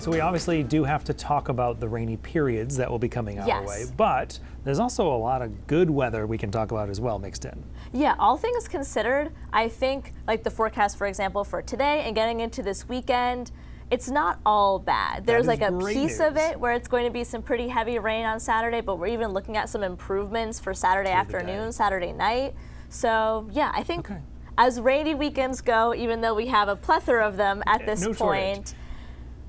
So we obviously do have to talk about the rainy periods that will be coming our way, Yes. but there's also a lot of good weather we can talk about as well mixed in. Yeah, all things considered, I think like the forecast, for example, for today and getting into this weekend, it's not all bad. There's is like a great piece of news. it where it's going to be some pretty heavy rain on Saturday, but we're even looking at some improvements for Saturday Through the afternoon, day. Saturday night. So yeah, I think Okay. as rainy weekends go, even though we have a plethora of them at this no shortage. point,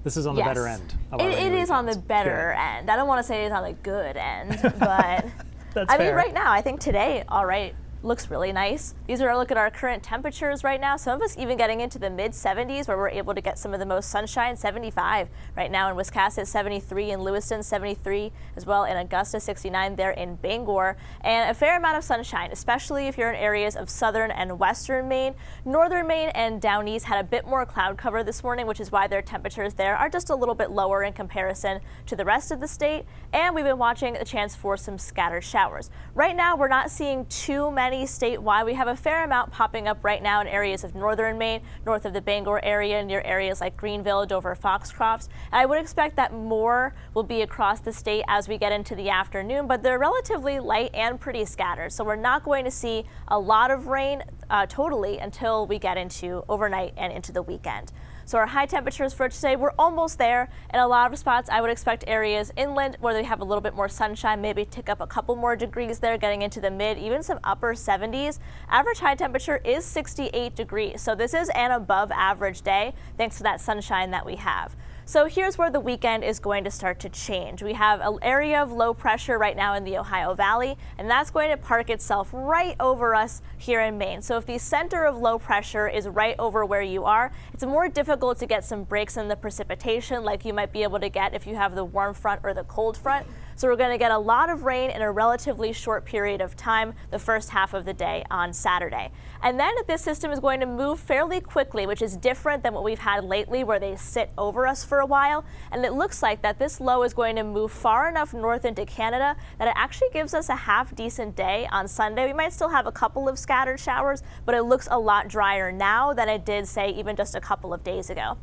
This is on the yes, better end of our it rainy is on the weekends. better Good. end. I don't want to say it's on the good end, but That's I mean, fair. right now, I think today, all right, looks really nice. These are a look at our current temperatures right now. Some of us even getting into the mid 70s where we're able to get some of the most sunshine. 75 right now in Wiscasset, 73 in Lewiston, 73 as well in Augusta, 69 there in Bangor, and a fair amount of sunshine, especially if you're in areas of southern and western Maine. Northern Maine and down east had a bit more cloud cover this morning, which is why their temperatures there are just a little bit lower in comparison to the rest of the state. And we've been watching a chance for some scattered showers. Right now, we're not seeing too many statewide. We have a fair amount popping up right now in areas of northern Maine, north of the Bangor area, near areas like Greenville, Dover, Foxcroft. And I would expect that more will be across the state as we get into the afternoon, but they're relatively light and pretty scattered. So we're not going to see a lot of rain totally until we get into overnight and into the weekend. So our high temperatures for today, we're almost there. In a lot of spots, I would expect areas inland where they have a little bit more sunshine, maybe tick up a couple more degrees there, getting into the mid, even some upper 70s. Average high temperature is 68 degrees. So this is an above average day, thanks to that sunshine that we have. So here's where the weekend is going to start to change. We have an area of low pressure right now in the Ohio Valley, and that's going to park itself right over us here in Maine. So if the center of low pressure is right over where you are, it's more difficult to get some breaks in the precipitation like you might be able to get if you have the warm front or the cold front. So we're going to get a lot of rain in a relatively short period of time, the first half of the day on Saturday. And then this system is going to move fairly quickly, which is different than what we've had lately where they sit over us for a while. And it looks like that this low is going to move far enough north into Canada that it actually gives us a half decent day on Sunday. We might still have a couple of scattered showers, but it looks a lot drier now than it did, say, even just a couple of days ago.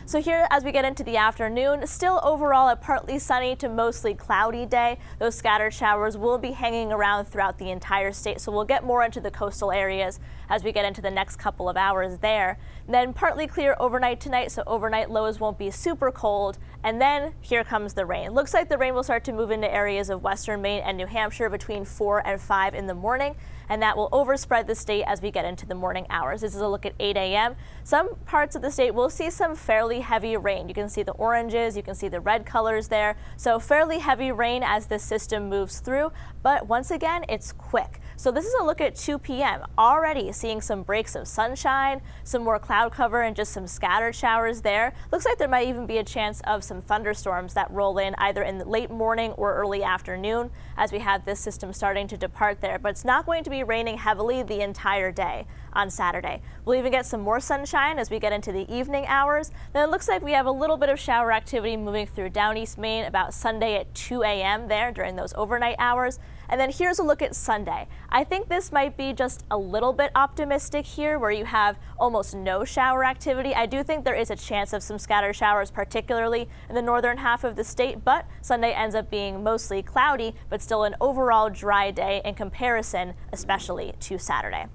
So here, as we get into the afternoon, still overall a partly sunny to mostly cloudy day. Those scattered showers will be hanging around throughout the entire state, so we'll get more into the coastal areas as we get into the next couple of hours there. And then partly clear overnight tonight, so overnight lows won't be super cold. And then here comes the rain. Looks like the rain will start to move into areas of western Maine and New Hampshire between 4 and 5 in the morning, and that will overspread the state as we get into the morning hours. This is a look at 8 a.m. Some parts of the state will see some fairly heavy rain. You can see the oranges, you can see the red colors there. So fairly heavy rain as this system moves through, but once again, it's quick. So this is a look at 2 p.m. Already seeing some breaks of sunshine, some more cloud cover, and just some scattered showers there. Looks like there might even be a chance of some thunderstorms that roll in either in the late morning or early afternoon as we have this system starting to depart there. But it's not going to be raining heavily the entire day on Saturday. We'll even get some more sunshine as we get into the evening hours. Then it looks like we have a little bit of shower activity moving through down east Maine about Sunday at 2 a.m. there during those overnight hours. And then here's a look at Sunday. I think this might be just a little bit optimistic here where you have almost no shower activity. I do think there is a chance of some scattered showers, particularly in the northern half of the state, but Sunday ends up being mostly cloudy, but still an overall dry day in comparison, especially to Saturday.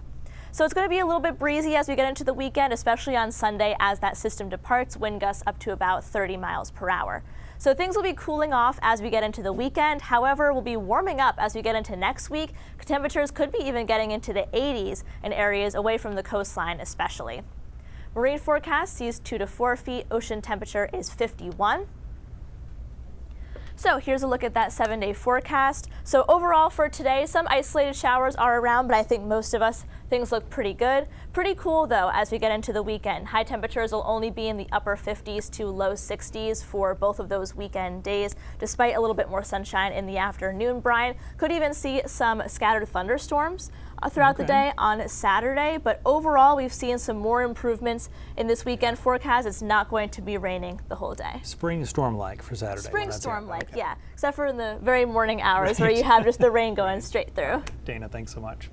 So it's going to be a little bit breezy as we get into the weekend, especially on Sunday as that system departs, wind gusts up to about 30 miles per hour. So things will be cooling off as we get into the weekend. However, we'll be warming up as we get into next week. Temperatures could be even getting into the 80s in areas away from the coastline especially. Marine forecast sees 2 to 4 feet. Ocean temperature is 51. So here's a look at that 7-day forecast. So overall for today, some isolated showers are around, but I think most of us, things look pretty good. Pretty cool though as we get into the weekend. High temperatures will only be in the upper 50s to low 60s for both of those weekend days, despite a little bit more sunshine in the afternoon. Brian, could even see some scattered thunderstorms throughout the day on Saturday, but overall we've seen some more improvements in this weekend forecast. It's not going to be raining the whole day. Spring storm-like for Saturday. Spring storm-like, yeah, except for in the very morning hours where you have just the rain going straight through. Dana, thanks so much.